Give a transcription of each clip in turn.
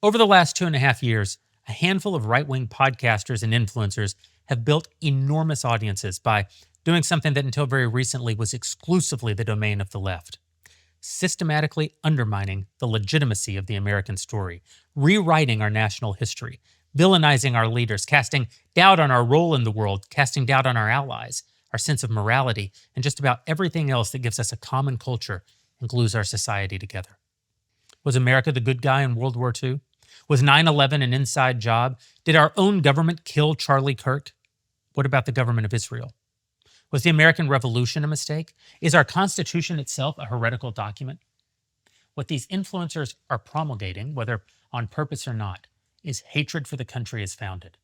Over the last 2.5 years, a handful of right-wing podcasters and influencers have built enormous audiences by doing something that until very recently was exclusively the domain of the left. Systematically undermining the legitimacy of the American story, rewriting our national history, villainizing our leaders, casting doubt on our role in the world, casting doubt on our allies, our sense of morality, and just about everything else that gives us a common culture and glues our society together. Was America the good guy in World War II? Was 9/11 an inside job? Did our own government kill Charlie Kirk? What about the government of Israel? Was the American Revolution a mistake? Is our Constitution itself a heretical document? What these influencers are promulgating, whether on purpose or not, is hatred for the country as founded.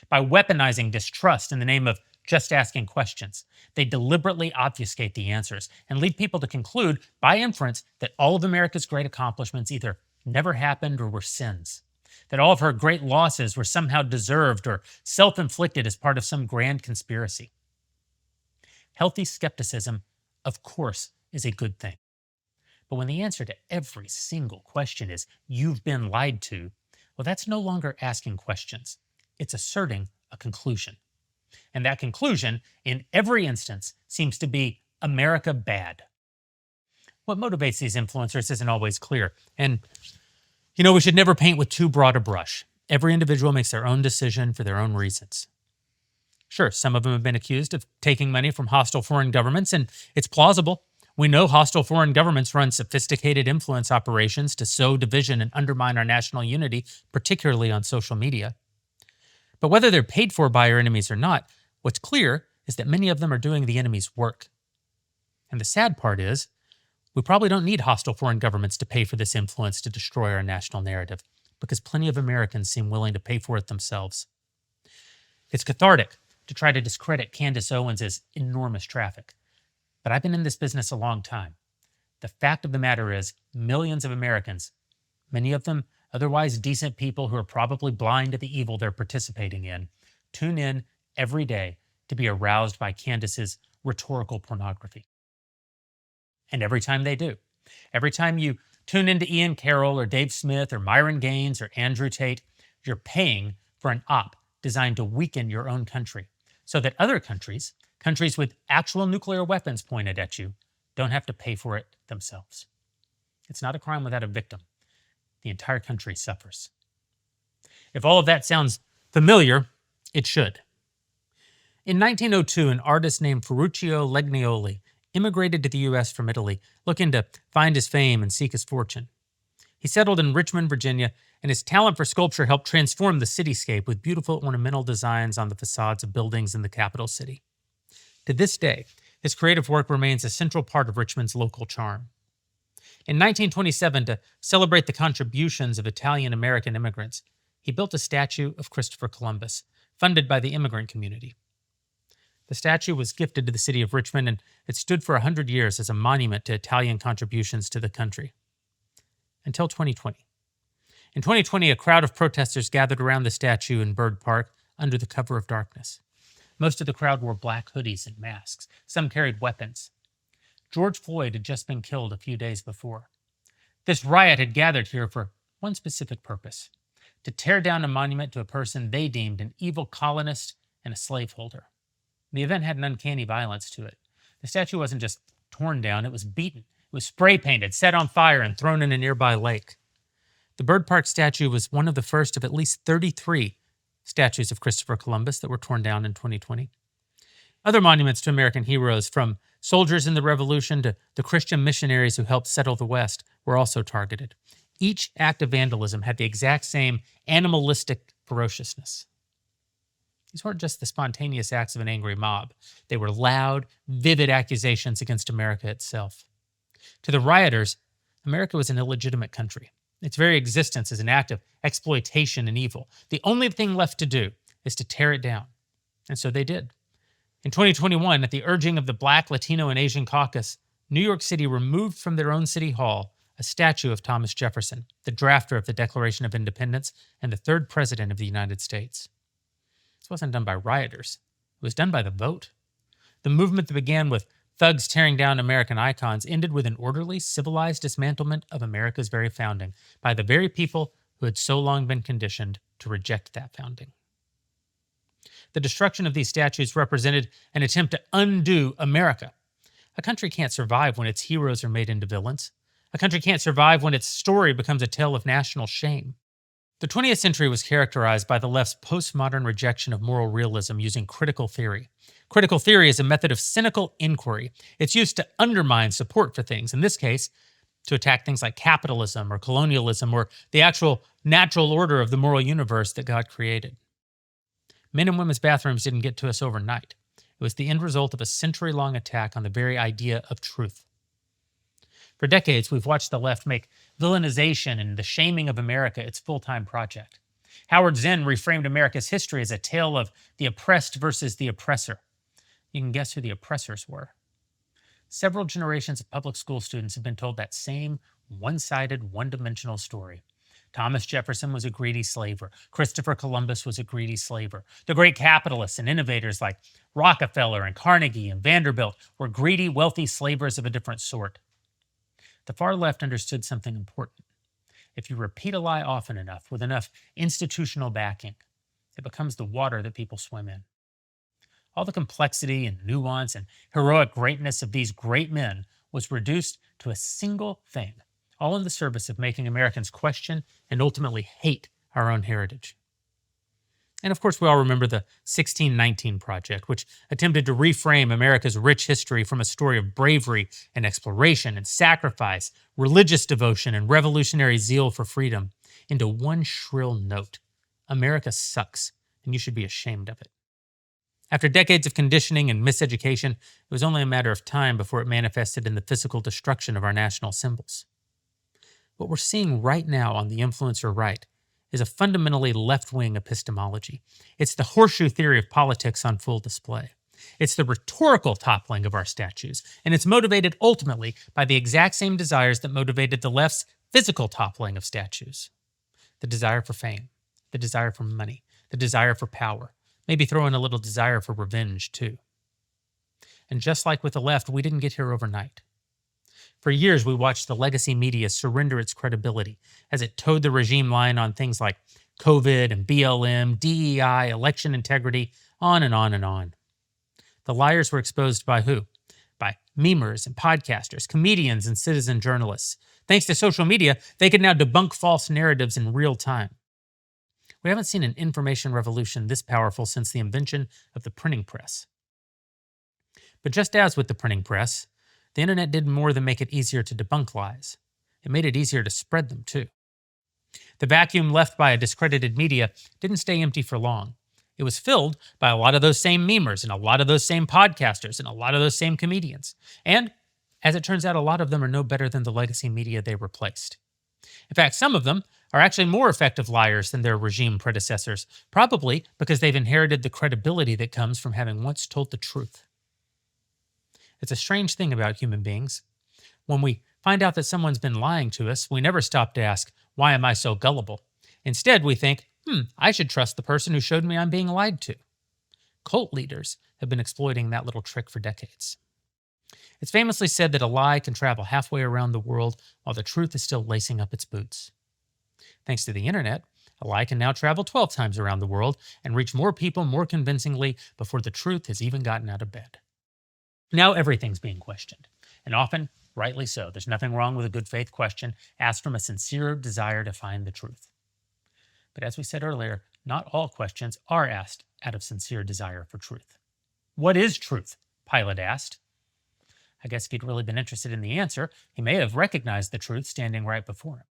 By weaponizing distrust in the name of just asking questions, they deliberately obfuscate the answers and lead people to conclude, by inference, that all of America's great accomplishments either never happened or were sins, that all of her great losses were somehow deserved or self-inflicted as part of some grand conspiracy. Healthy skepticism, of course, is a good thing. But when the answer to every single question is, "You've been lied to," well, that's no longer asking questions. It's asserting a conclusion. And that conclusion, in every instance, seems to be America bad. What motivates these influencers isn't always clear. And, we should never paint with too broad a brush. Every individual makes their own decision for their own reasons. Sure, some of them have been accused of taking money from hostile foreign governments, and it's plausible. We know hostile foreign governments run sophisticated influence operations to sow division and undermine our national unity, particularly on social media. But whether they're paid for by our enemies or not, what's clear is that many of them are doing the enemy's work. And the sad part is, we probably don't need hostile foreign governments to pay for this influence to destroy our national narrative, because plenty of Americans seem willing to pay for it themselves. It's cathartic to try to discredit Candace Owens' enormous traffic. But I've been in this business a long time. The fact of the matter is, millions of Americans, many of them otherwise decent people who are probably blind to the evil they're participating in, tune in every day to be aroused by Candace's rhetorical pornography. And every time they do, every time you tune into Ian Carroll or Dave Smith or Myron Gaines or Andrew Tate, you're paying for an op designed to weaken your own country, so that other countries with actual nuclear weapons pointed at you, don't have to pay for it themselves. It's not a crime without a victim. The entire country suffers. If all of that sounds familiar, it should. In 1902, an artist named Ferruccio Legnaioli immigrated to the U.S. from Italy, looking to find his fame and seek his fortune. He settled in Richmond, Virginia, and his talent for sculpture helped transform the cityscape with beautiful ornamental designs on the facades of buildings in the capital city. To this day, his creative work remains a central part of Richmond's local charm. In 1927, to celebrate the contributions of Italian-American immigrants, he built a statue of Christopher Columbus, funded by the immigrant community. The statue was gifted to the city of Richmond, and it stood for 100 years as a monument to Italian contributions to the country. Until 2020. In 2020, a crowd of protesters gathered around the statue in Byrd Park under the cover of darkness. Most of the crowd wore black hoodies and masks. Some carried weapons. George Floyd had just been killed a few days before. This riot had gathered here for one specific purpose: to tear down a monument to a person they deemed an evil colonist and a slaveholder. The event had an uncanny violence to it. The statue wasn't just torn down, it was beaten. It was spray painted, set on fire, and thrown in a nearby lake. The Byrd Park statue was one of the first of at least 33 statues of Christopher Columbus that were torn down in 2020. Other monuments to American heroes, from soldiers in the Revolution to the Christian missionaries who helped settle the West, were also targeted. Each act of vandalism had the exact same animalistic ferociousness. These weren't just the spontaneous acts of an angry mob. They were loud, vivid accusations against America itself. To the rioters, America was an illegitimate country. Its very existence is an act of exploitation and evil. The only thing left to do is to tear it down. And so they did. In 2021, at the urging of the Black, Latino, and Asian Caucus, New York City removed from their own city hall a statue of Thomas Jefferson, the drafter of the Declaration of Independence and the third president of the United States. This wasn't done by rioters. It was done by the vote. The movement that began with thugs tearing down American icons ended with an orderly, civilized dismantlement of America's very founding by the very people who had so long been conditioned to reject that founding. The destruction of these statues represented an attempt to undo America. A country can't survive when its heroes are made into villains. A country can't survive when its story becomes a tale of national shame. The 20th century was characterized by the left's postmodern rejection of moral realism using critical theory. Critical theory is a method of cynical inquiry. It's used to undermine support for things, in this case, to attack things like capitalism or colonialism or the actual natural order of the moral universe that God created. Men and women's bathrooms didn't get to us overnight. It was the end result of a century-long attack on the very idea of truth. For decades, we've watched the left make villainization and the shaming of America its full-time project. Howard Zinn reframed America's history as a tale of the oppressed versus the oppressor. You can guess who the oppressors were. Several generations of public school students have been told that same one-sided, one-dimensional story. Thomas Jefferson was a greedy slaver. Christopher Columbus was a greedy slaver. The great capitalists and innovators like Rockefeller and Carnegie and Vanderbilt were greedy, wealthy slavers of a different sort. The far left understood something important. If you repeat a lie often enough, with enough institutional backing, it becomes the water that people swim in. All the complexity and nuance and heroic greatness of these great men was reduced to a single thing, all in the service of making Americans question and ultimately hate our own heritage. And of course, we all remember the 1619 Project, which attempted to reframe America's rich history from a story of bravery and exploration and sacrifice, religious devotion and revolutionary zeal for freedom into one shrill note. America sucks, and you should be ashamed of it. After decades of conditioning and miseducation, it was only a matter of time before it manifested in the physical destruction of our national symbols. What we're seeing right now on the influencer right is a fundamentally left-wing epistemology. It's the horseshoe theory of politics on full display. It's the rhetorical toppling of our statues, and it's motivated ultimately by the exact same desires that motivated the left's physical toppling of statues. The desire for fame, the desire for money, the desire for power, maybe throw in a little desire for revenge too. And just like with the left, we didn't get here overnight. For years, we watched the legacy media surrender its credibility as it towed the regime line on things like COVID and BLM, DEI, election integrity, on and on and on. The liars were exposed by who? By memers and podcasters, comedians and citizen journalists. Thanks to social media, they could now debunk false narratives in real time. We haven't seen an information revolution this powerful since the invention of the printing press. But just as with the printing press, the internet did more than make it easier to debunk lies. It made it easier to spread them, too. The vacuum left by a discredited media didn't stay empty for long. It was filled by a lot of those same memers and a lot of those same podcasters and a lot of those same comedians. And, as it turns out, a lot of them are no better than the legacy media they replaced. In fact, some of them are actually more effective liars than their regime predecessors, probably because they've inherited the credibility that comes from having once told the truth. It's a strange thing about human beings. When we find out that someone's been lying to us, we never stop to ask, why am I so gullible? Instead, we think, I should trust the person who showed me I'm being lied to. Cult leaders have been exploiting that little trick for decades. It's famously said that a lie can travel halfway around the world while the truth is still lacing up its boots. Thanks to the internet, a lie can now travel 12 times around the world and reach more people more convincingly before the truth has even gotten out of bed. Now everything's being questioned, and often, rightly so. There's nothing wrong with a good faith question asked from a sincere desire to find the truth. But as we said earlier, not all questions are asked out of sincere desire for truth. What is truth? Pilate asked. I guess if he'd really been interested in the answer, he may have recognized the truth standing right before him.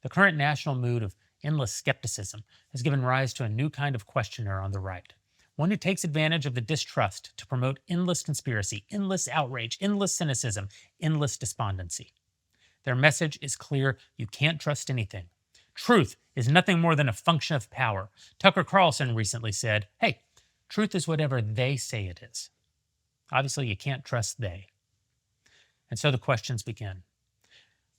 The current national mood of endless skepticism has given rise to a new kind of questioner on the right. One who takes advantage of the distrust to promote endless conspiracy, endless outrage, endless cynicism, endless despondency. Their message is clear: you can't trust anything. Truth is nothing more than a function of power. Tucker Carlson recently said, hey, truth is whatever they say it is. Obviously, you can't trust they. And so the questions begin.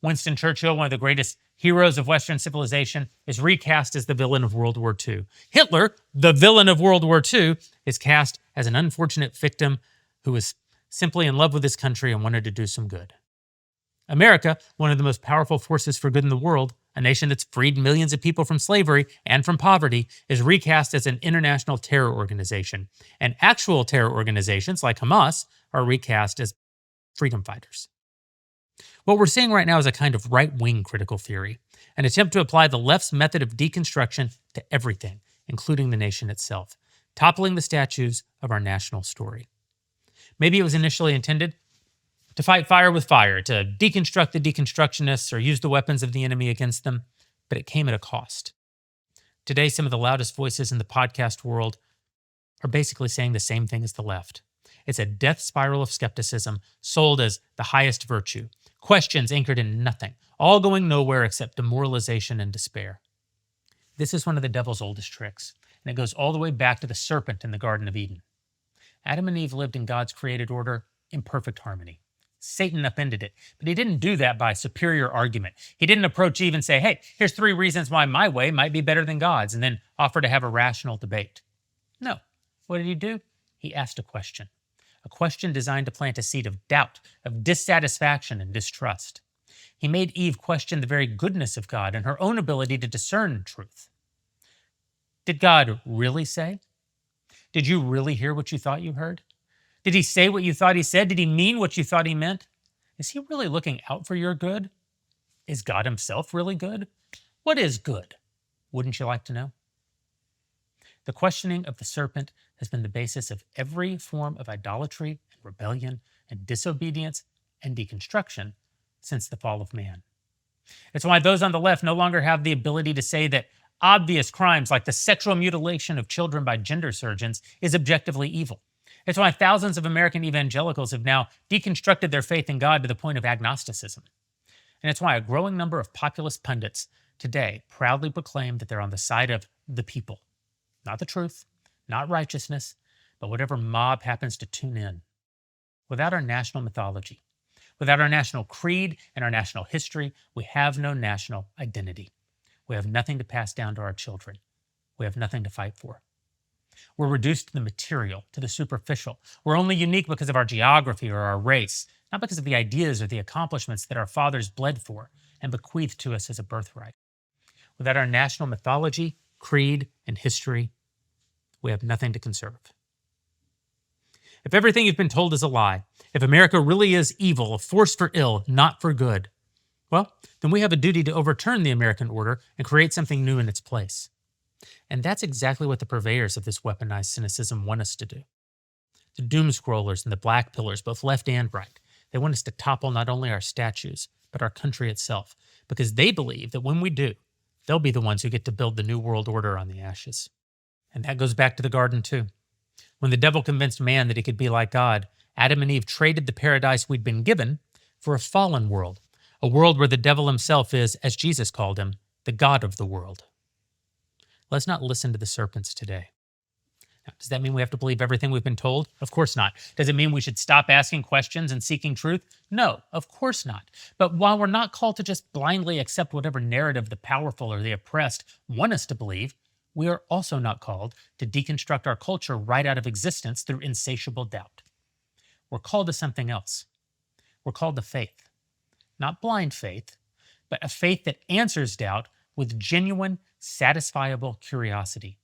Winston Churchill, one of the greatest heroes of Western civilization, is recast as the villain of World War II. Hitler, the villain of World War II, is cast as an unfortunate victim who was simply in love with his country and wanted to do some good. America, one of the most powerful forces for good in the world, a nation that's freed millions of people from slavery and from poverty, is recast as an international terror organization, and actual terror organizations like Hamas are recast as freedom fighters. What we're seeing right now is a kind of right-wing critical theory, an attempt to apply the left's method of deconstruction to everything, including the nation itself, toppling the statues of our national story. Maybe it was initially intended to fight fire with fire, to deconstruct the deconstructionists or use the weapons of the enemy against them, but it came at a cost. Today, some of the loudest voices in the podcast world are basically saying the same thing as the left. It's a death spiral of skepticism sold as the highest virtue, questions anchored in nothing, all going nowhere except demoralization and despair. This is one of the devil's oldest tricks, and it goes all the way back to the serpent in the Garden of Eden. Adam and Eve lived in God's created order in perfect harmony. Satan upended it, but he didn't do that by superior argument. He didn't approach Eve and say, hey, here's 3 reasons why my way might be better than God's, and then offer to have a rational debate. No. What did he do? He asked a question designed to plant a seed of doubt, of dissatisfaction and distrust. He made Eve question the very goodness of God and her own ability to discern truth. Did God really say? Did you really hear what you thought you heard? Did he say what you thought he said? Did he mean what you thought he meant? Is he really looking out for your good? Is God himself really good? What is good? Wouldn't you like to know? The questioning of the serpent has been the basis of every form of idolatry and rebellion and disobedience and deconstruction since the fall of man. It's why those on the left no longer have the ability to say that obvious crimes like the sexual mutilation of children by gender surgeons is objectively evil. It's why thousands of American evangelicals have now deconstructed their faith in God to the point of agnosticism. And it's why a growing number of populist pundits today proudly proclaim that they're on the side of the people. Not the truth, not righteousness, but whatever mob happens to tune in. Without our national mythology, without our national creed and our national history, we have no national identity. We have nothing to pass down to our children. We have nothing to fight for. We're reduced to the material, to the superficial. We're only unique because of our geography or our race, not because of the ideas or the accomplishments that our fathers bled for and bequeathed to us as a birthright. Without our national mythology, creed, and history, we have nothing to conserve. If everything you've been told is a lie, if America really is evil, a force for ill, not for good, well, then we have a duty to overturn the American order and create something new in its place. And that's exactly what the purveyors of this weaponized cynicism want us to do. The doom scrollers and the black pillars, both left and right, they want us to topple not only our statues, but our country itself, because they believe that when we do, they'll be the ones who get to build the new world order on the ashes. And that goes back to the garden too. When the devil convinced man that he could be like God, Adam and Eve traded the paradise we'd been given for a fallen world, a world where the devil himself is, as Jesus called him, the God of the world. Let's not listen to the serpents today. Now, does that mean we have to believe everything we've been told? Of course not. Does it mean we should stop asking questions and seeking truth? No, of course not. But while we're not called to just blindly accept whatever narrative the powerful or the oppressed want us to believe, we are also not called to deconstruct our culture right out of existence through insatiable doubt. We're called to something else. We're called to faith. Not blind faith, but a faith that answers doubt with genuine, satisfiable curiosity.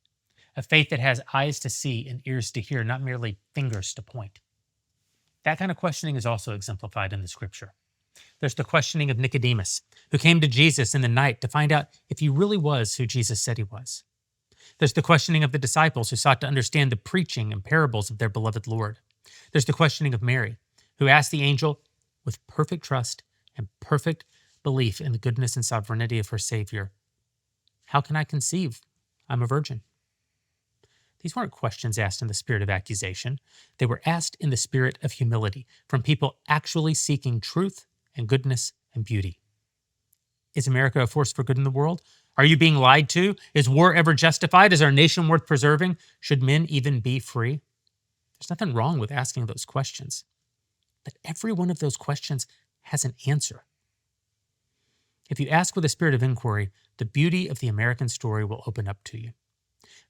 A faith that has eyes to see and ears to hear, not merely fingers to point. That kind of questioning is also exemplified in the scripture. There's the questioning of Nicodemus, who came to Jesus in the night to find out if he really was who Jesus said he was. There's the questioning of the disciples who sought to understand the preaching and parables of their beloved Lord. There's the questioning of Mary, who asked the angel, with perfect trust and perfect belief in the goodness and sovereignty of her Savior, "How can I conceive? I'm a virgin." These weren't questions asked in the spirit of accusation. They were asked in the spirit of humility from people actually seeking truth and goodness and beauty. Is America a force for good in the world? Are you being lied to? Is war ever justified? Is our nation worth preserving? Should men even be free? There's nothing wrong with asking those questions. But every one of those questions has an answer. If you ask with a spirit of inquiry, the beauty of the American story will open up to you.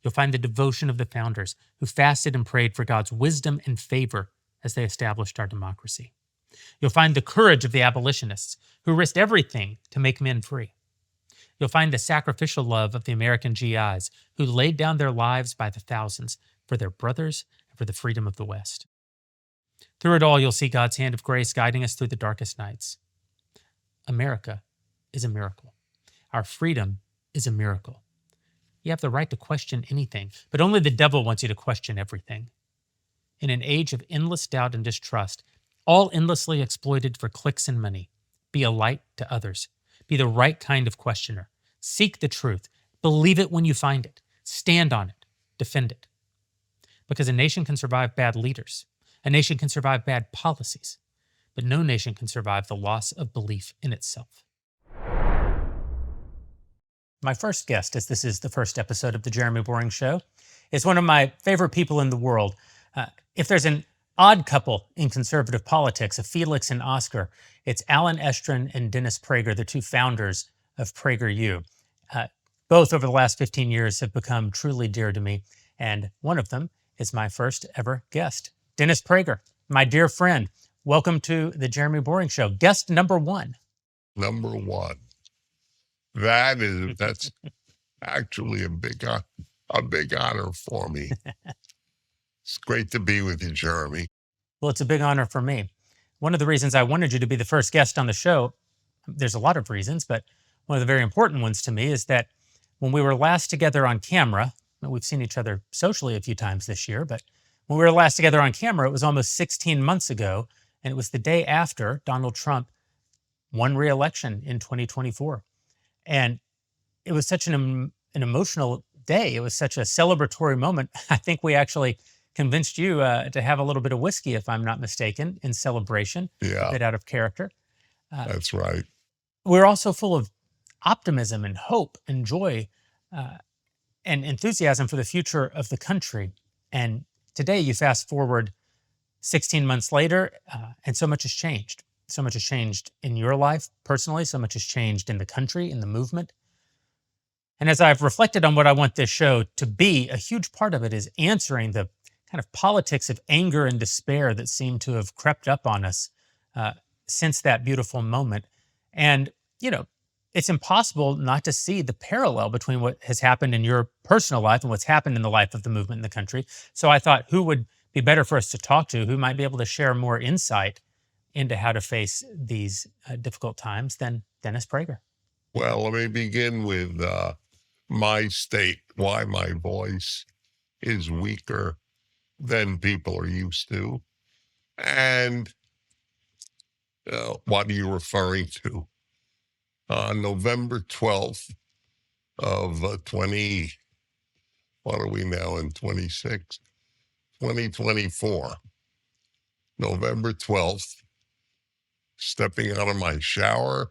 You'll find the devotion of the founders who fasted and prayed for God's wisdom and favor as they established our democracy. You'll find the courage of the abolitionists who risked everything to make men free. You'll find the sacrificial love of the American GIs who laid down their lives by the thousands for their brothers and for the freedom of the West. Through it all, you'll see God's hand of grace guiding us through the darkest nights. America is a miracle. Our freedom is a miracle. You have the right to question anything, but only the devil wants you to question everything. In an age of endless doubt and distrust, all endlessly exploited for clicks and money, be a light to others. Be the right kind of questioner. Seek the truth. Believe it when you find it. Stand on it. Defend it. Because a nation can survive bad leaders. A nation can survive bad policies. But no nation can survive the loss of belief in itself. My first guest, as this is the first episode of The Jeremy Boring Show, is one of my favorite people in the world. If there's an odd couple in conservative politics, a Felix and Oscar, it's Alan Estrin and Dennis Prager, the two founders of PragerU. Both over the last 15 years have become truly dear to me, and one of them is my first ever guest. Dennis Prager, my dear friend, welcome to The Jeremy Boring Show. Guest number one. Number one. That's actually a big honor for me. It's great to be with you, Jeremy. Well, it's a big honor for me. One of the reasons I wanted you to be the first guest on the show, there's a lot of reasons, but one of the very important ones to me is that when we were last together on camera, we've seen each other socially a few times this year, but when we were last together on camera, it was almost 16 months ago, and it was the day after Donald Trump won re-election in 2024. And it was such an emotional day. It was such a celebratory moment. I think we actually convinced you to have a little bit of whiskey, if I'm not mistaken, in celebration. Yeah. A bit out of character. That's right. We're also full of optimism and hope and joy and enthusiasm for the future of the country. And today you fast forward 16 months later, and so much has changed. So much has changed in your life personally. So much has changed in the country, in the movement. And as I've reflected on what I want this show to be, a huge part of it is answering the kind of politics of anger and despair that seem to have crept up on us since that beautiful moment. And, you know, it's impossible not to see the parallel between what has happened in your personal life and what's happened in the life of the movement in the country. So I thought, who would be better for us to talk to, who might be able to share more insight into how to face these difficult times than Dennis Prager? Well, let me begin with my state, why my voice is weaker than people are used to. And what are you referring to? On November 12th of what are we now in 2024, November 12th, stepping out of my shower,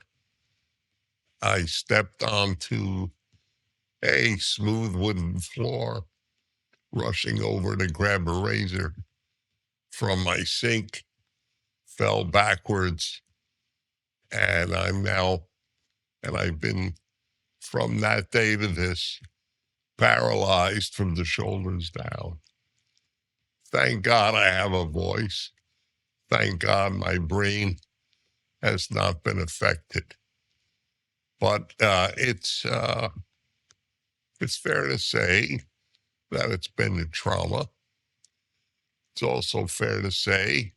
I stepped onto a smooth wooden floor, rushing over to grab a razor from my sink, fell backwards, and I've been from that day to this paralyzed from the shoulders down. Thank God I have a voice. Thank God my brain has not been affected. But it's fair to say that it's been a trauma. It's also fair to say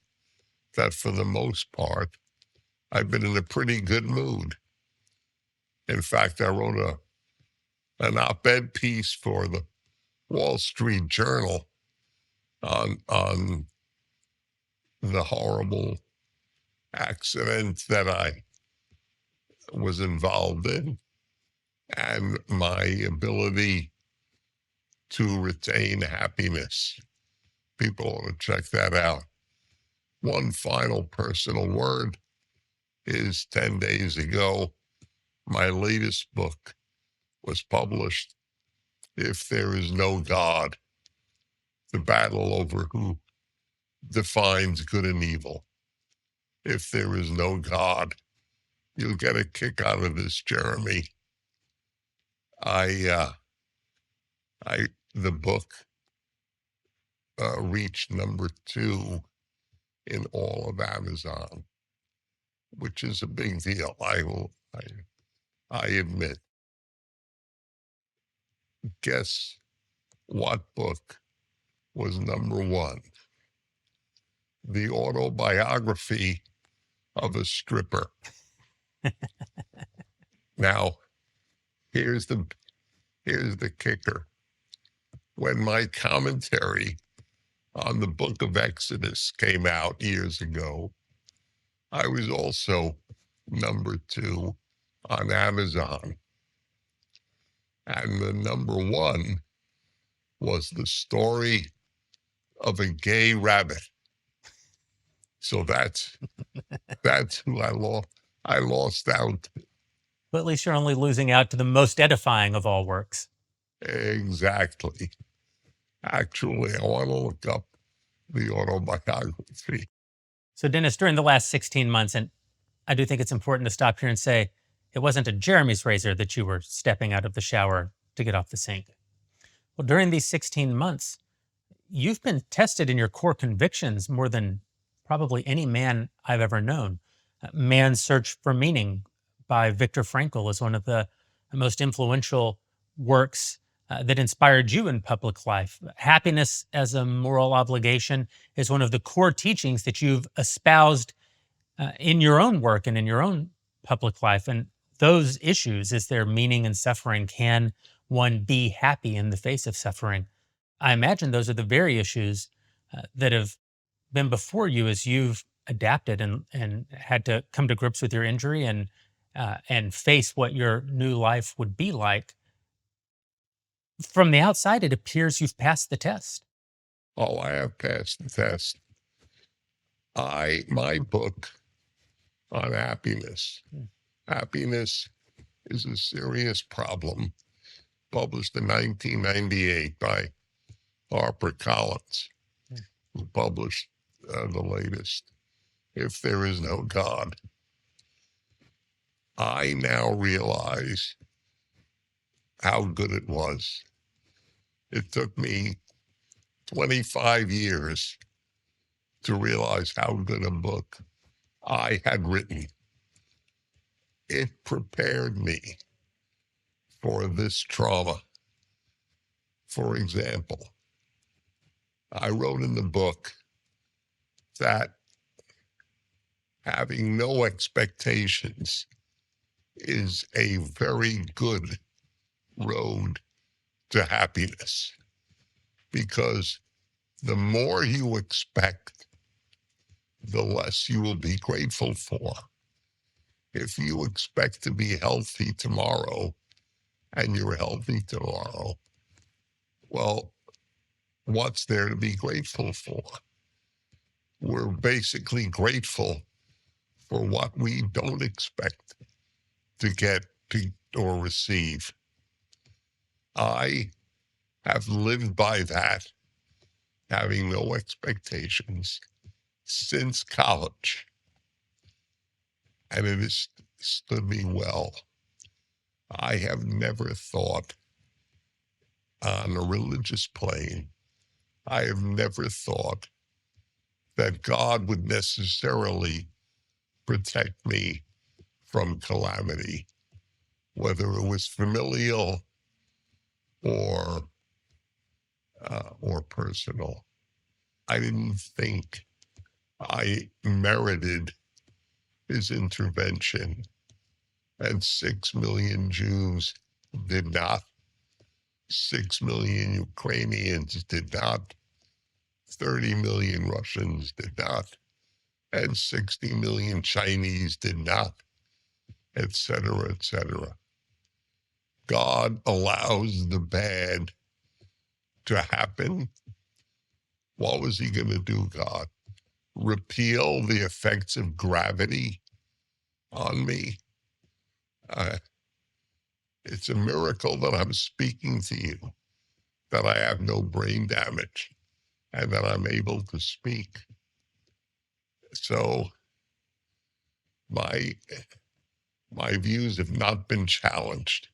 that for the most part, I've been in a pretty good mood. In fact, I wrote an op-ed piece for the Wall Street Journal on the horrible accident that I was involved in and my ability to retain happiness. People ought to check that out. One final personal word is 10 days ago, my latest book was published, If There Is No God, the battle over who defines good and evil. If there is no God, you'll get a kick out of this, Jeremy. The book reached number 2 in all of Amazon, which is a big deal. I admit. Guess what book was number one? The autobiography of a stripper. Now, here's the kicker. When my commentary on the book of Exodus came out years ago, I was also number 2 on Amazon. And the number 1 was the story of a gay rabbit. So that's who I lost out. But at least you're only losing out to the most edifying of all works. Exactly. Actually, I want to look up the autobiography. So Dennis, during the last 16 months, and I do think it's important to stop here and say, it wasn't a Jeremy's razor that you were stepping out of the shower to get off the sink. Well, during these 16 months, you've been tested in your core convictions more than probably any man I've ever known. Man's Search for Meaning by Viktor Frankl is one of the most influential works that inspired you in public life. Happiness as a moral obligation is one of the core teachings that you've espoused in your own work and in your own public life. And those issues, is there meaning in suffering? Can one be happy in the face of suffering? I imagine those are the very issues that have been before you as you've adapted and had to come to grips with your injury and face what your new life would be like. From the outside, it appears you've passed the test. Oh, I have passed the test. My book on happiness. Happiness is a serious problem, published in 1998 by HarperCollins, who published the latest, If There Is No God. I now realize how good it was. It took me 25 years to realize how good a book I had written. It prepared me for this trauma. For example, I wrote in the book that having no expectations is a very good road to happiness, because the more you expect, the less you will be grateful for. If you expect to be healthy tomorrow and you're healthy tomorrow, well, what's there to be grateful for? We're basically grateful for what we don't expect to get or receive. I have lived by that, having no expectations, since college. And it has stood me well. I have never thought on a religious plane, I have never thought that God would necessarily protect me from calamity, whether it was familial or personal. I didn't think I merited his intervention, and 6 million Jews did not. 6 million Ukrainians did not. 30 million Russians did not. And 60 million Chinese did not, et cetera, et cetera. God allows the bad to happen. What was he going to do, God? Repeal the effects of gravity on me? It's a miracle that I'm speaking to you, that I have no brain damage, and that I'm able to speak. So my views have not been challenged.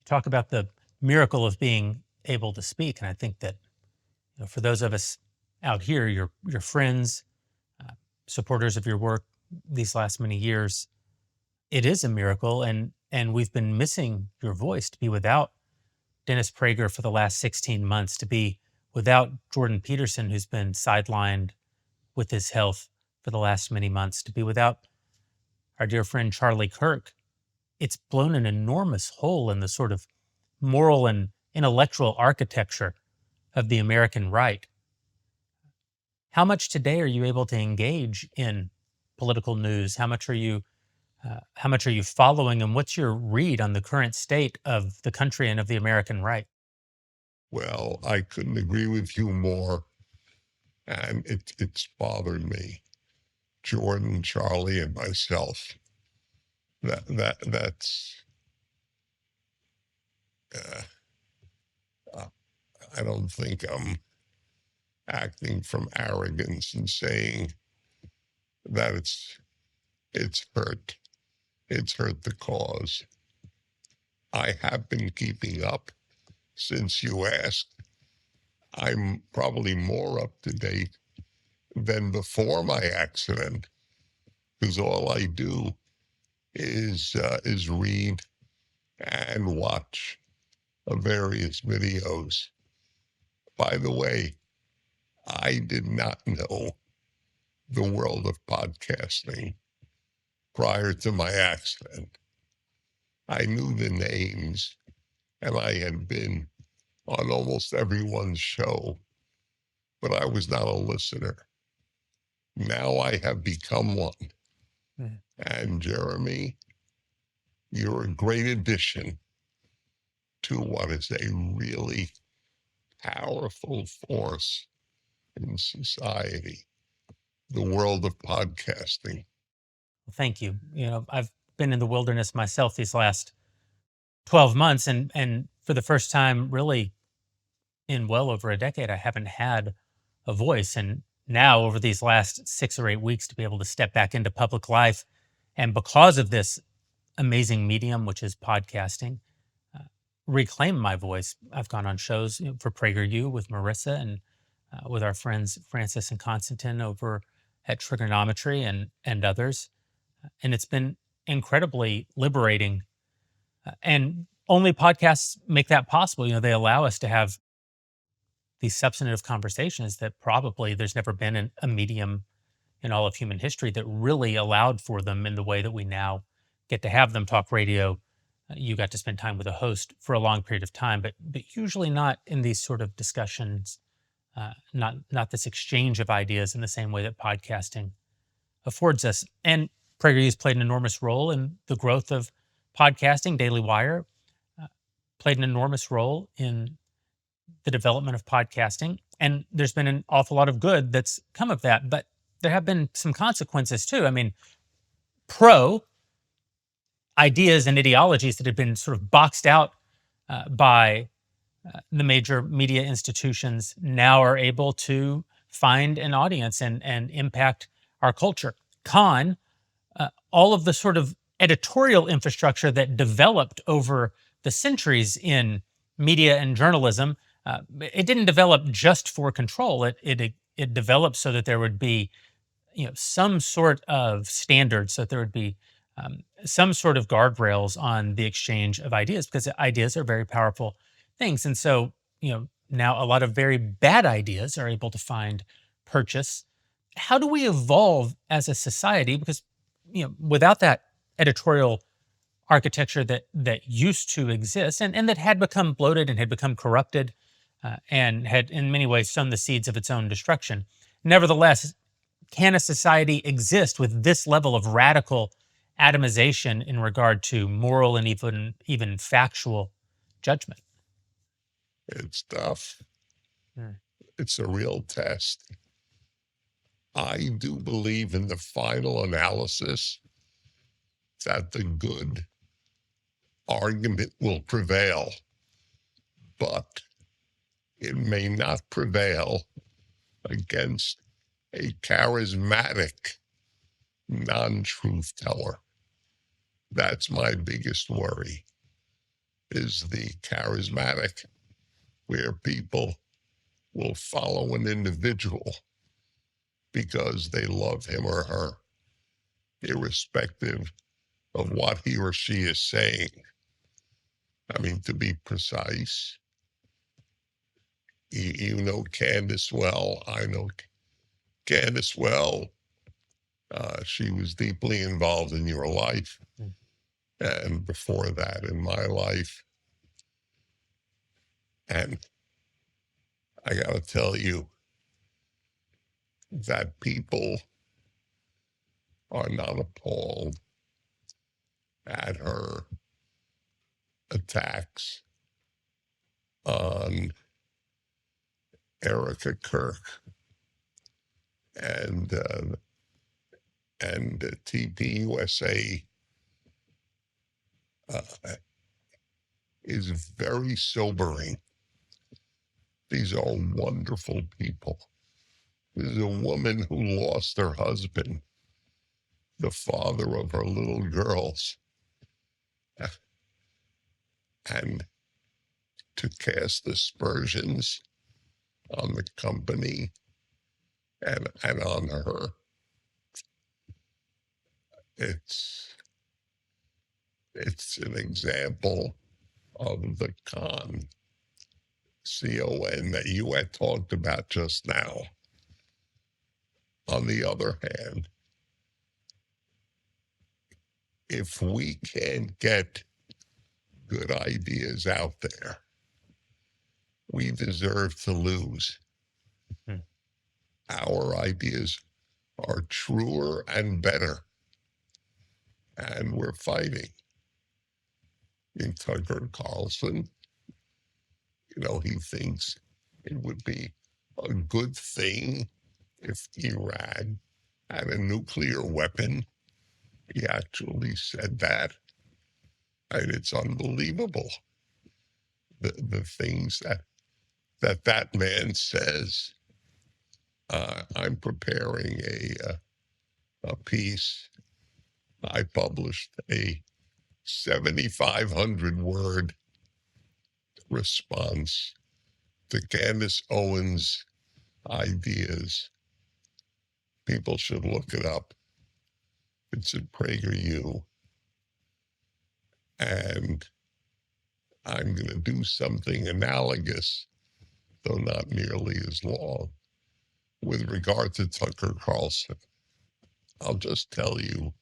Talk about the miracle of being able to speak. And I think that for those of us out here, your friends, supporters of your work these last many years, it is a miracle. And we've been missing your voice. To be without Dennis Prager for the last 16 months, to be without Jordan Peterson, who's been sidelined with his health for the last many months, to be without our dear friend Charlie Kirk. It's blown an enormous hole in the sort of moral and intellectual architecture of the American right. How much today are you able to engage in political news? How much are you following, and what's your read on the current state of the country and of the American right? Well, I couldn't agree with you more, and it's bothered me. Jordan, Charlie, and myself. That's. Uh, I don't think I'm acting from arrogance and saying that it's hurt. It's hurt the cause. I have been keeping up since you asked. I'm probably more up to date than before my accident, because all I do is read and watch various videos. By the way, I did not know the world of podcasting prior to my accident. I knew the names, and I had been on almost everyone's show, but I was not a listener. Now I have become one. Mm. And Jeremy, you're a great addition to what is a really powerful force in society, the world of podcasting. Well, thank you. I've been in the wilderness myself these last 12 months, and for the first time really in well over a decade, I haven't had a voice. And now over these last 6 or 8 weeks, to be able to step back into public life, and because of this amazing medium, which is podcasting, reclaim my voice. I've gone on shows, for PragerU with Marissa, and with our friends Francis and Constantine over at Trigonometry, and others. And it's been incredibly liberating. And only podcasts make that possible. They allow us to have these substantive conversations that probably there's never been a medium in all of human history that really allowed for them in the way that we now get to have them. Talk radio, you got to spend time with a host for a long period of time, but usually not in these sort of discussions, not this exchange of ideas in the same way that podcasting affords us. And PragerU's played an enormous role in the growth of podcasting. Daily Wire played an enormous role in the development of podcasting. And there's been an awful lot of good that's come of that. But there have been some consequences too. I mean, pro ideas and ideologies that have been sort of boxed out by the major media institutions now are able to find an audience and impact our culture. Con, all of the sort of editorial infrastructure that developed over the centuries in media and journalism, it didn't develop just for control. It developed so that there would be, some sort of standards, so that there would be some sort of guardrails on the exchange of ideas, because ideas are very powerful things. And so, now a lot of very bad ideas are able to find purchase. How do we evolve as a society? Because, without that editorial architecture that used to exist, and that had become bloated and had become corrupted, and had in many ways sown the seeds of its own destruction. Nevertheless, can a society exist with this level of radical atomization in regard to moral and even factual judgment? It's tough. Hmm. It's a real test. I do believe in the final analysis that the good argument will prevail, but it may not prevail against a charismatic non-truth teller. That's my biggest worry, is the charismatic, where people will follow an individual because they love him or her, irrespective of what he or she is saying. I mean, to be precise, you know Candace well. I know Candace well. She was deeply involved in your life, and before that in my life. And I got to tell you that people are not appalled at her attacks on Erica Kirk and TPUSA is very sobering. These are wonderful people. This is a woman who lost her husband, the father of her little girls, and to cast aspersions on the company and on her. It's an example of the CON that you had talked about just now. On the other hand, if we can't get good ideas out there, we deserve to lose. Hmm. Our ideas are truer and better, and we're fighting. In Tucker Carlson, he thinks it would be a good thing if Iran had a nuclear weapon. He actually said that. And it's unbelievable, the things that man says. I'm preparing a piece. I published a 7,500 word response to Candace Owens' ideas. People should look it up. It's at PragerU. And I'm going to do something analogous, though not nearly as long, with regard to Tucker Carlson. I'll just tell you,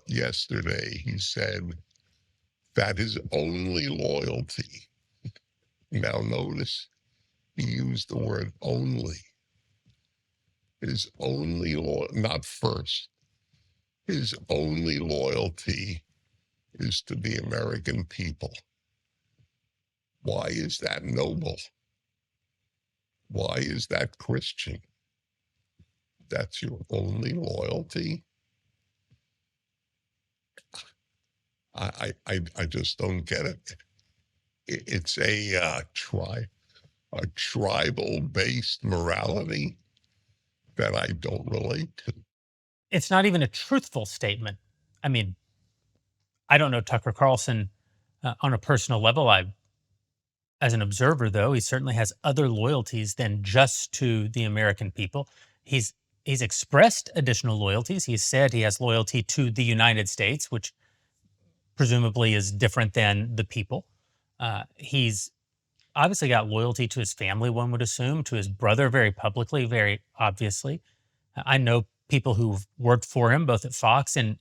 yesterday he said that his only loyalty, now notice he used the word only, his only not first, his only loyalty is to the American people. Why is that noble? Why is that Christian? That's your only loyalty? I just don't get it. It's a tribal-based morality that I don't relate to. It's not even a truthful statement. I mean, I don't know Tucker Carlson on a personal level. As an observer, though, he certainly has other loyalties than just to the American people. He's he's expressed additional loyalties. He's said he has loyalty to the United States, which presumably is different than the people. He's obviously got loyalty to his family, one would assume, to his brother very publicly, very obviously. I know people who've worked for him both at Fox and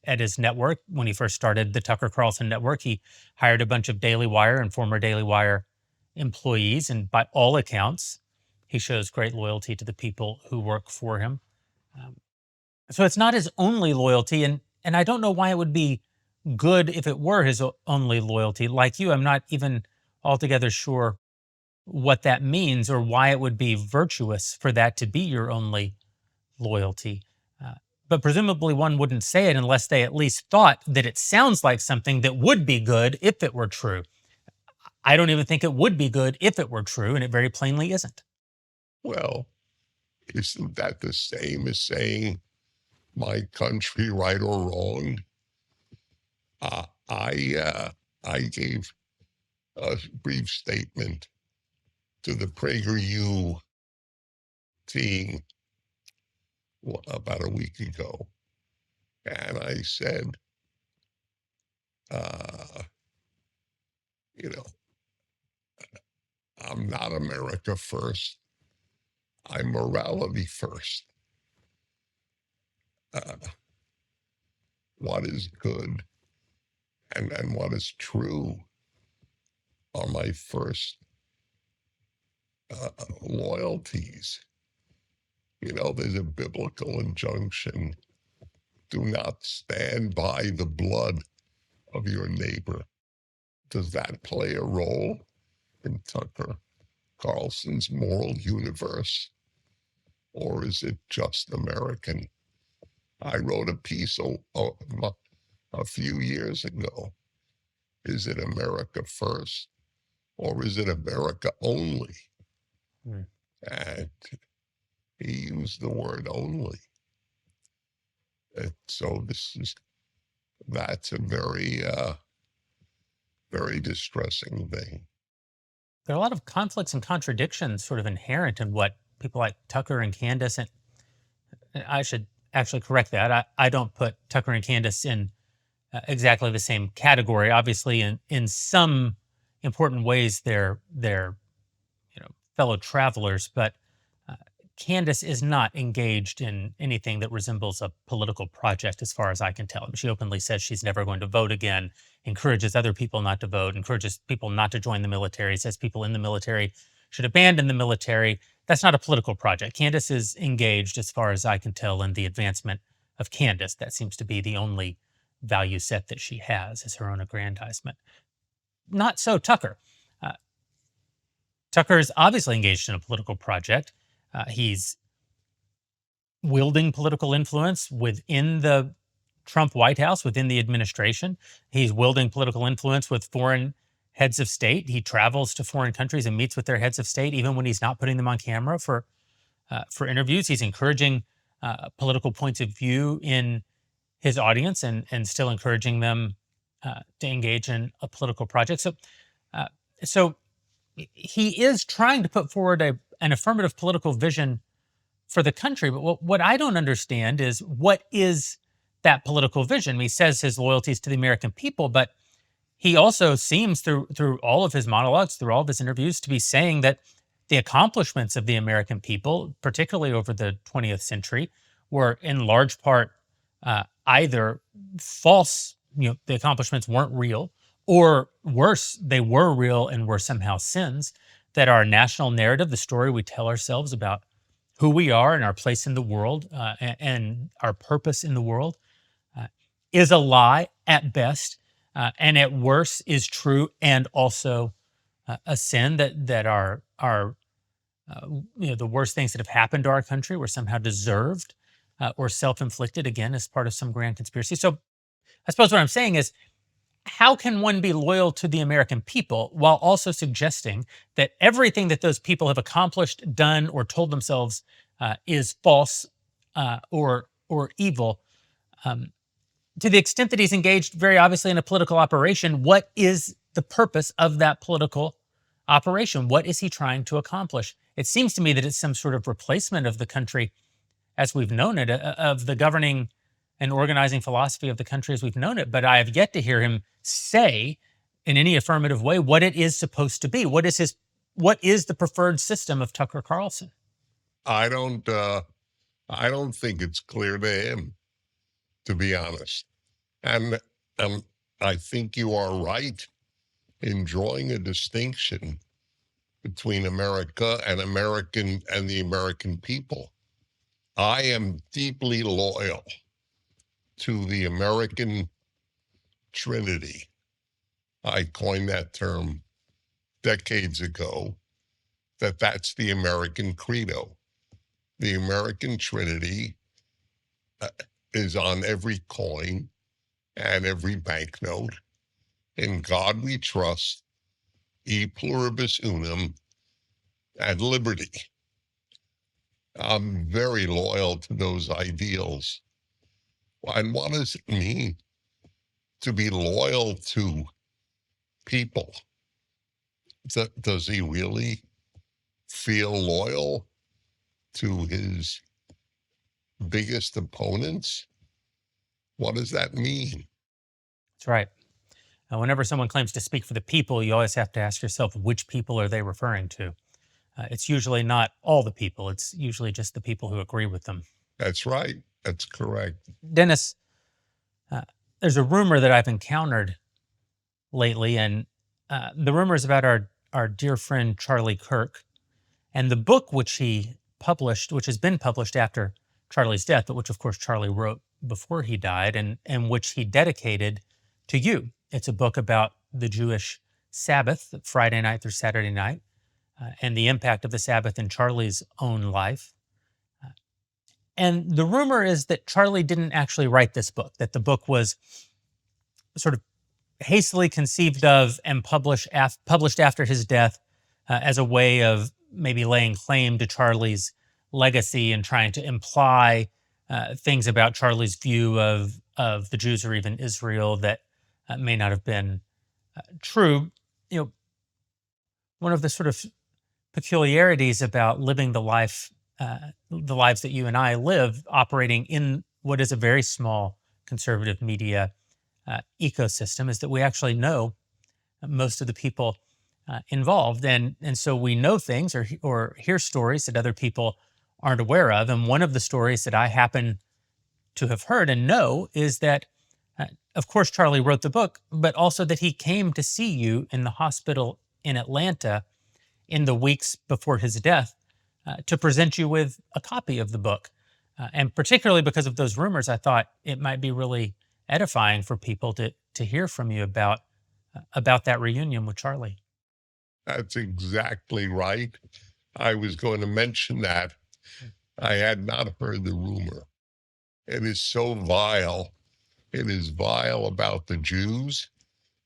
at his network. When he first started the Tucker Carlson network, he hired a bunch of Daily Wire and former Daily Wire employees. And by all accounts, he shows great loyalty to the people who work for him. Um, so it's not his only loyalty. And I don't know why it would be good if it were his only loyalty. Like you, I'm not even altogether sure what that means or why it would be virtuous for that to be your only loyalty. Uh, but presumably one wouldn't say it unless they at least thought that it sounds like something that would be good if it were true. I don't even think it would be good if it were true, and it very plainly isn't. Well, isn't that the same as saying my country right or wrong? I gave a brief statement to the PragerU team about a week ago, and I said, not America first. I'm morality first. What is good and what is true are my first loyalties. There's a biblical injunction: do not stand by the blood of your neighbor. Does that play a role in Tucker Carlson's moral universe, or is it just American? I wrote a piece a few years ago. Is it America first, or is it America only? And he used the word only. And so that's a very, very distressing thing. There are a lot of conflicts and contradictions sort of inherent in what people like Tucker and Candace, and I should actually correct that. I don't put Tucker and Candace in exactly the same category. Obviously, in some important ways, they're fellow travelers, but Candace is not engaged in anything that resembles a political project, as far as I can tell. She openly says she's never going to vote again, encourages other people not to vote, encourages people not to join the military, says people in the military should abandon the military. That's not a political project. Candace is engaged, as far as I can tell, in the advancement of Candace. That seems to be the only value set that she has, is her own aggrandizement. Not so Tucker. Tucker is obviously engaged in a political project. He's wielding political influence within the Trump White House, within the administration. He's wielding political influence with foreign heads of state. He travels to foreign countries and meets with their heads of state, even when he's not putting them on camera for interviews. He's encouraging political points of view in his audience, and still encouraging them to engage in a political project. So he is trying to put forward an affirmative political vision for the country. But what I don't understand is, what is that political vision? He says his loyalties to the American people, but he also seems, through all of his monologues, through all of his interviews, to be saying that the accomplishments of the American people, particularly over the 20th century, were in large part either false, the accomplishments weren't real, or worse, they were real and were somehow sins, that our national narrative, the story we tell ourselves about who we are and our place in the world, and our purpose in the world, is a lie at best, and at worst is true and also a sin, that our the worst things that have happened to our country were somehow deserved or self-inflicted, again, as part of some grand conspiracy. So I suppose what I'm saying is, how can one be loyal to the American people while also suggesting that everything that those people have accomplished, done, or told themselves is false or evil? To the extent that he's engaged very obviously in a political operation, what is the purpose of that political operation? What is he trying to accomplish? It seems to me that it's some sort of replacement of the country as we've known it, of the governing and organizing philosophy of the country as we've known it. But I have yet to hear him say in any affirmative way what it is supposed to be. What is the preferred system of Tucker Carlson? I don't think it's clear to him, to be honest. And I think you are right in drawing a distinction between America and the American people. I am deeply loyal to the American Trinity. I coined that term decades ago, that's the American credo. The American Trinity is on every coin and every banknote. In God we trust, e pluribus unum, and liberty. I'm very loyal to those ideals. And what does it mean to be loyal to people? Does he really feel loyal to his biggest opponents? What does that mean? That's right. Whenever someone claims to speak for the people, you always have to ask yourself, which people are they referring to? It's usually not all the people. It's usually just the people who agree with them. That's right. That's correct. Dennis, there's a rumor that I've encountered lately, and the rumor is about our dear friend Charlie Kirk and the book which he published, which has been published after Charlie's death, but which of course Charlie wrote before he died, and which he dedicated to you. It's a book about the Jewish Sabbath, Friday night through Saturday night, and the impact of the Sabbath in Charlie's own life. And the rumor is that Charlie didn't actually write this book, that the book was sort of hastily conceived of and published after his death as a way of maybe laying claim to Charlie's legacy and trying to imply things about Charlie's view of the Jews or even Israel that may not have been true. One of the sort of peculiarities about living the lives that you and I live, operating in what is a very small conservative media ecosystem, is that we actually know most of the people involved, and so we know things or hear stories that other people aren't aware of. And one of the stories that I happen to have heard and know is that, of course, Charlie wrote the book, but also that he came to see you in the hospital in Atlanta in the weeks before his death to present you with a copy of the book. And particularly because of those rumors, I thought it might be really edifying for people to hear from you about that reunion with Charlie. That's exactly right. I was going to mention that. I had not heard the rumor. It is so vile. It is vile about the Jews,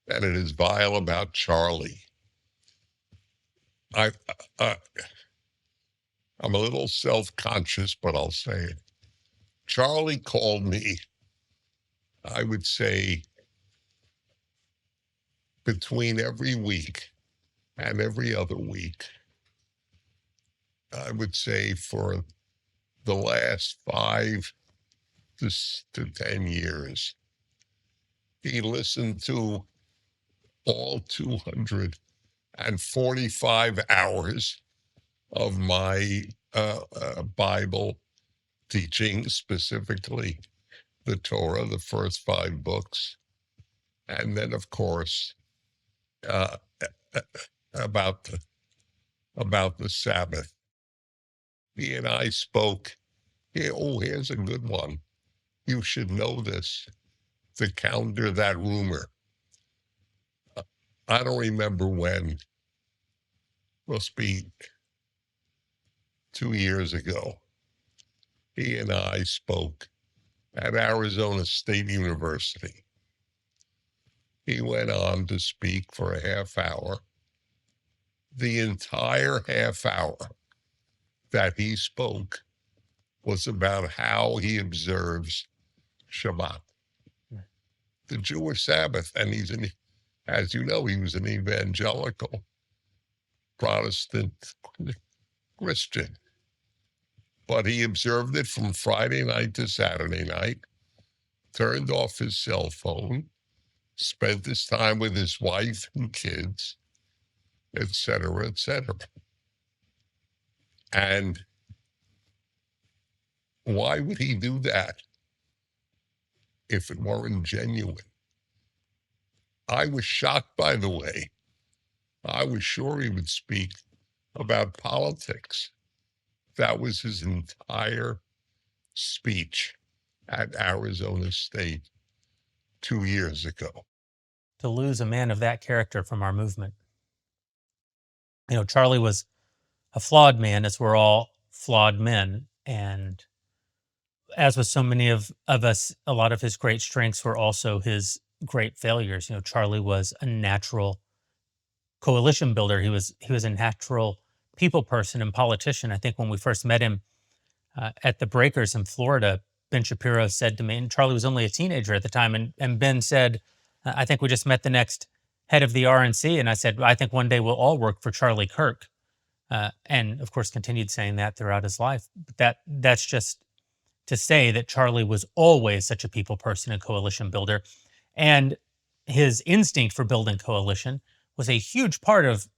and it is vile about Charlie. I'm a little self-conscious, but I'll say it. Charlie called me, I would say, between every week and every other week. I would say for the last 5 to 10 years. He listened to all 245 hours of my Bible teaching, specifically the Torah, the first 5 books, and then, of course, about the Sabbath. He and I spoke. Here's a good one. You should know this to counter that rumor. I don't remember when. Must be 2 years ago. He and I spoke at Arizona State University. He went on to speak for a half hour. The entire half hour that he spoke was about how he observes Shabbat, the Jewish Sabbath. And as you know, he was an evangelical Protestant Christian. But he observed it from Friday night to Saturday night, turned off his cell phone, spent his time with his wife and kids, et cetera, et cetera. And why would he do that if it weren't genuine? I was shocked, by the way. I was sure he would speak about politics. That was his entire speech at Arizona State 2 years ago. To lose a man of that character from our movement. Charlie was a flawed man, as we're all flawed men. And as with so many of us, a lot of his great strengths were also his great failures. Charlie was a natural coalition builder. He was a natural people person and politician. I think when we first met him at the Breakers in Florida, Ben Shapiro said to me, and Charlie was only a teenager at the time, and Ben said, I think we just met the next head of the RNC. And I said, I think one day we'll all work for Charlie Kirk. And of course, continued saying that throughout his life. But that's just to say that Charlie was always such a people person and coalition builder. And his instinct for building coalition was a huge part of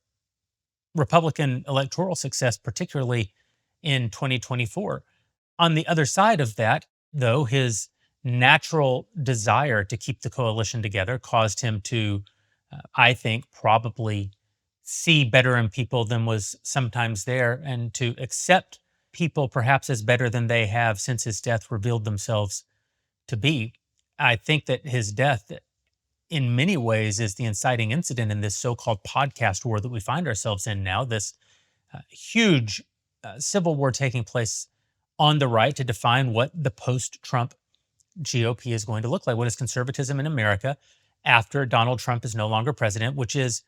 Republican electoral success, particularly in 2024. On the other side of that, though, his natural desire to keep the coalition together caused him to, I think, probably see better in people than was sometimes there and to accept people perhaps as better than they have since his death revealed themselves to be. I think that his death, in many ways, is the inciting incident in this so called podcast war that we find ourselves in now, this huge civil war taking place on the right to define what the post Trump GOP is going to look like. What is conservatism in America after Donald Trump is no longer president, which is,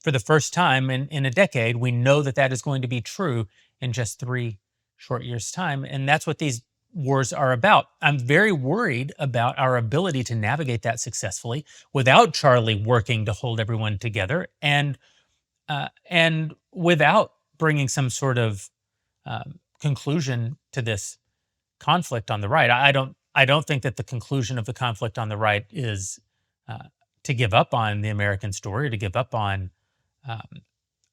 for the first time in a decade, we know that that is going to be true in just 3 short years' time. And that's what these wars are about. I'm very worried about our ability to navigate that successfully without Charlie working to hold everyone together and without bringing some sort of conclusion to this conflict on the right. I don't think that the conclusion of the conflict on the right is to give up on the American story, or to give up on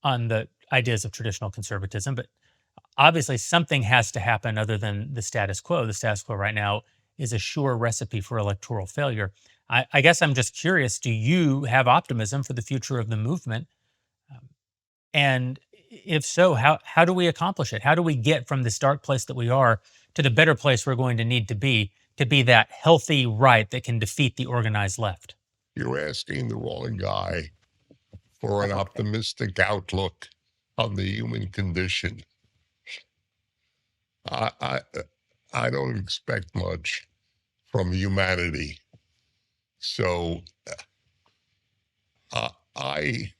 the ideas of traditional conservatism. But obviously, something has to happen other than the status quo. The status quo right now is a sure recipe for electoral failure. I guess I'm just curious: do you have optimism for the future of the movement? And if so, how do we accomplish it? How do we get from this dark place that we are to the better place we're going to need to be that healthy right that can defeat the organized left? You're asking the wrong guy for an optimistic outlook on the human condition. I don't expect much from humanity. So I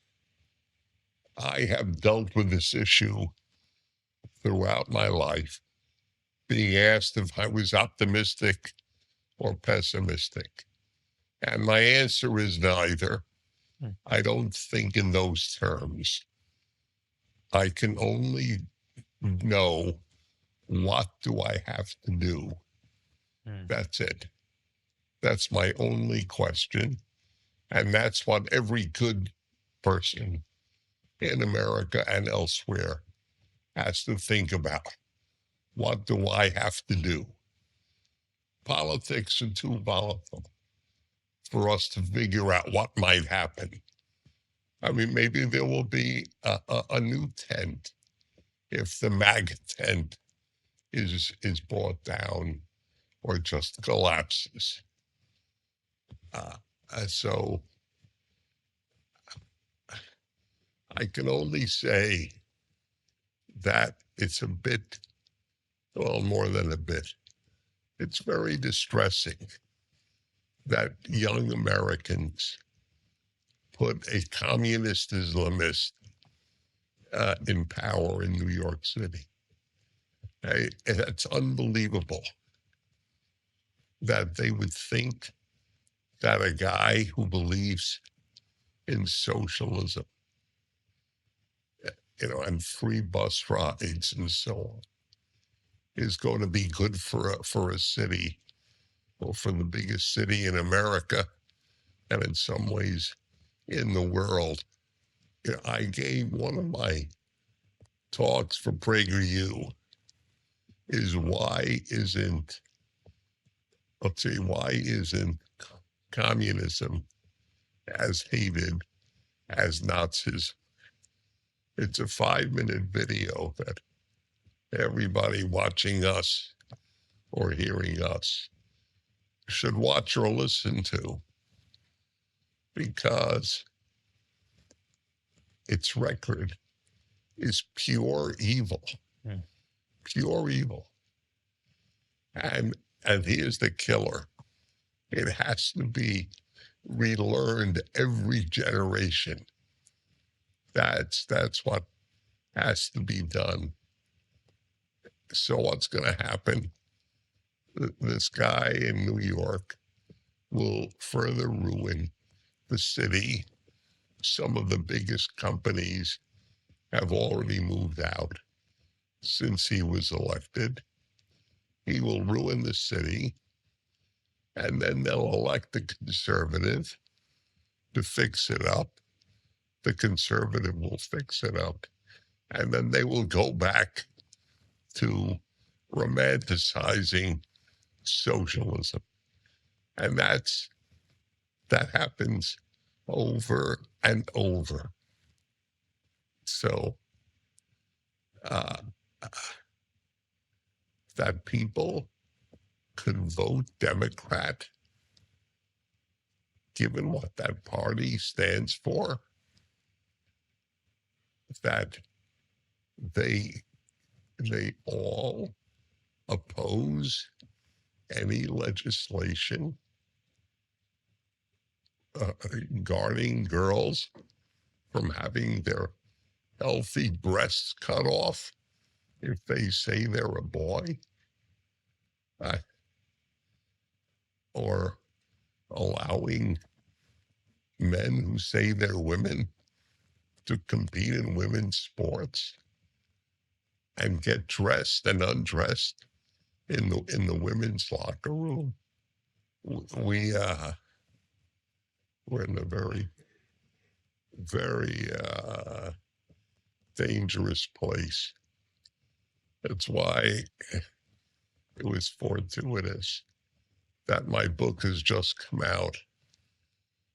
have dealt with this issue throughout my life, being asked if I was optimistic or pessimistic. And my answer is neither. I don't think in those terms. I can only know, what do I have to do? That's it. That's my only question. And that's what every good person in America and elsewhere has to think about. What do I have to do? Politics are too volatile for us to figure out what might happen. I mean, maybe there will be a new tent if the MAGA tent is brought down or just collapses. So I can only say that it's a bit, well, more than a bit. It's very distressing that young Americans put a communist Islamist in power in New York City. It's unbelievable that they would think that a guy who believes in socialism, and free bus rides and so on, is going to be good for a city, or for the biggest city in America, and in some ways in the world. I gave one of my talks for PragerU is why isn't communism as hated as Nazism? It's a 5-minute video that everybody watching us or hearing us should watch or listen to, because its record is pure evil. Pure evil. And here's the killer. It has to be relearned every generation. That's what has to be done. So what's going to happen? This guy in New York will further ruin the city. Some of the biggest companies have already moved out since he was elected. He will ruin the city, and then they'll elect a conservative, to fix it up. The conservative will fix it up. And then they will go back to romanticizing socialism. And that happens over and over. So that people could vote Democrat, given what that party stands for, that they all oppose any legislation guarding girls from having their healthy breasts cut off if they say they're a boy, or allowing men who say they're women to compete in women's sports and get dressed and undressed in the women's locker room. We're in a very, very dangerous place. That's why it was fortuitous that my book has just come out,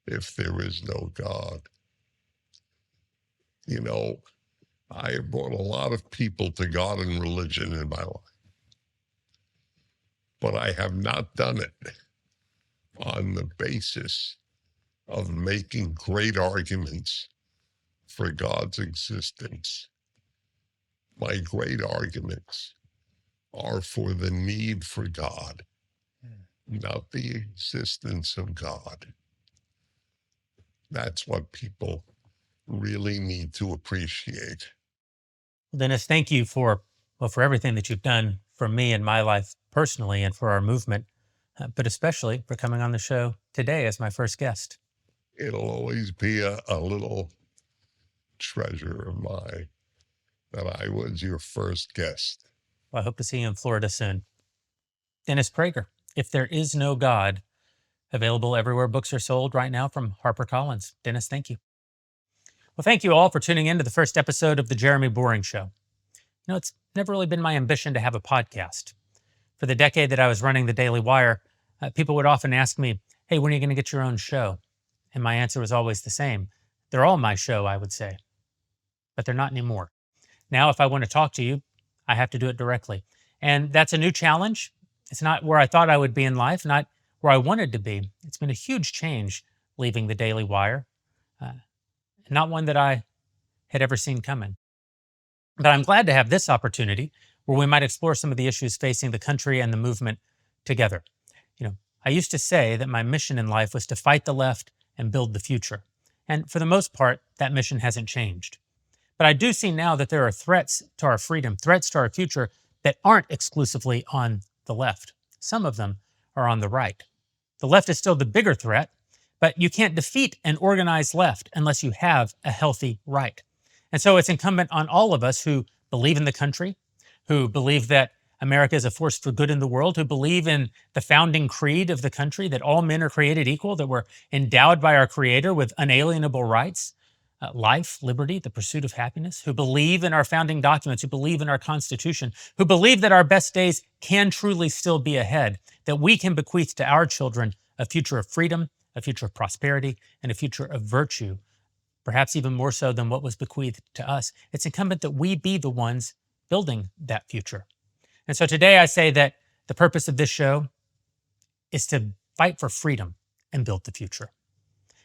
If There Is No God. You know, I have brought a lot of people to God and religion in my life, but I have not done it on the basis of making great arguments for God's existence. My great arguments are for the need for God, not the existence of God. That's what people really need to appreciate. Dennis, thank you for everything that you've done for me in my life personally and for our movement, but especially for coming on the show today as my first guest. It'll always be a little treasure of mine that I was your first guest. Well, I hope to see you in Florida soon. Dennis Prager, If There Is No God, available everywhere books are sold right now from HarperCollins. Dennis, thank you. Well, thank you all for tuning in to the first episode of The Jeremy Boring Show. You know, it's never really been my ambition to have a podcast. For the decade that I was running the Daily Wire, people would often ask me, hey, when are you going to get your own show? And my answer was always the same. They're all my show, I would say. But they're not anymore. Now, if I want to talk to you, I have to do it directly. And that's a new challenge. It's not where I thought I would be in life, not where I wanted to be. It's been a huge change leaving the Daily Wire. Not one that I had ever seen coming. But I'm glad to have this opportunity where we might explore some of the issues facing the country and the movement together. You know, I used to say that my mission in life was to fight the left and build the future. And for the most part, that mission hasn't changed. But I do see now that there are threats to our freedom, threats to our future that aren't exclusively on the left. Some of them are on the right. The left is still the bigger threat, but you can't defeat an organized left unless you have a healthy right. And so it's incumbent on all of us who believe in the country, who believe that America is a force for good in the world, who believe in the founding creed of the country, that all men are created equal, that we're endowed by our Creator with unalienable rights, life, liberty, the pursuit of happiness, who believe in our founding documents, who believe in our Constitution, who believe that our best days can truly still be ahead, that we can bequeath to our children a future of freedom, a future of prosperity, and a future of virtue, perhaps even more so than what was bequeathed to us. It's incumbent that we be the ones building that future. And so today I say that the purpose of this show is to fight for freedom and build the future.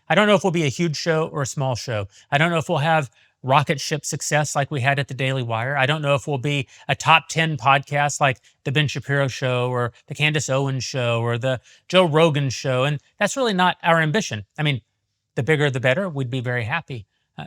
I don't know if we'll be a huge show or a small show. I don't know if we'll have rocket ship success like we had at the Daily Wire. I don't know if we'll be a top 10 podcast like the Ben Shapiro Show or the Candace Owens Show or the Joe Rogan Show. And that's really not our ambition. I mean, the bigger, the better. We'd be very happy.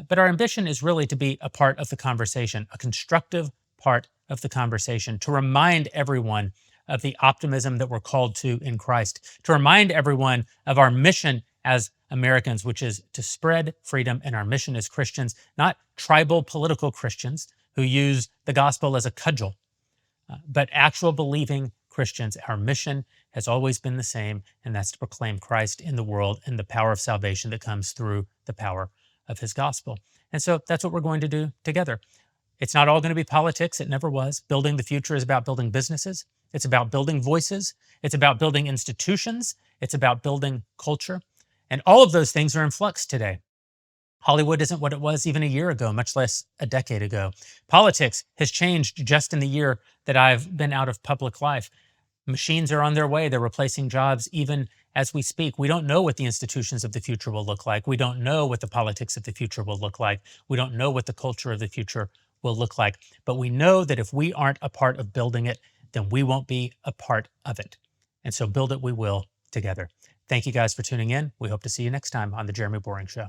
But our ambition is really to be a part of the conversation, a constructive part of the conversation, to remind everyone of the optimism that we're called to in Christ, to remind everyone of our mission as Americans, which is to spread freedom, and our mission as Christians, not tribal political Christians who use the gospel as a cudgel, but actual believing Christians. Our mission has always been the same, and that's to proclaim Christ in the world and the power of salvation that comes through the power of his gospel. And so that's what we're going to do together. It's not all going to be politics. It never was. Building the future is about building businesses. It's about building voices. It's about building institutions. It's about building culture. And all of those things are in flux today. Hollywood isn't what it was even a year ago, much less a decade ago. Politics has changed just in the year that I've been out of public life. Machines are on their way. They're replacing jobs even as we speak. We don't know what the institutions of the future will look like. We don't know what the politics of the future will look like. We don't know what the culture of the future will look like. But we know that if we aren't a part of building it, then we won't be a part of it. And so build it we will together. Thank you guys for tuning in. We hope to see you next time on The Jeremy Boring Show.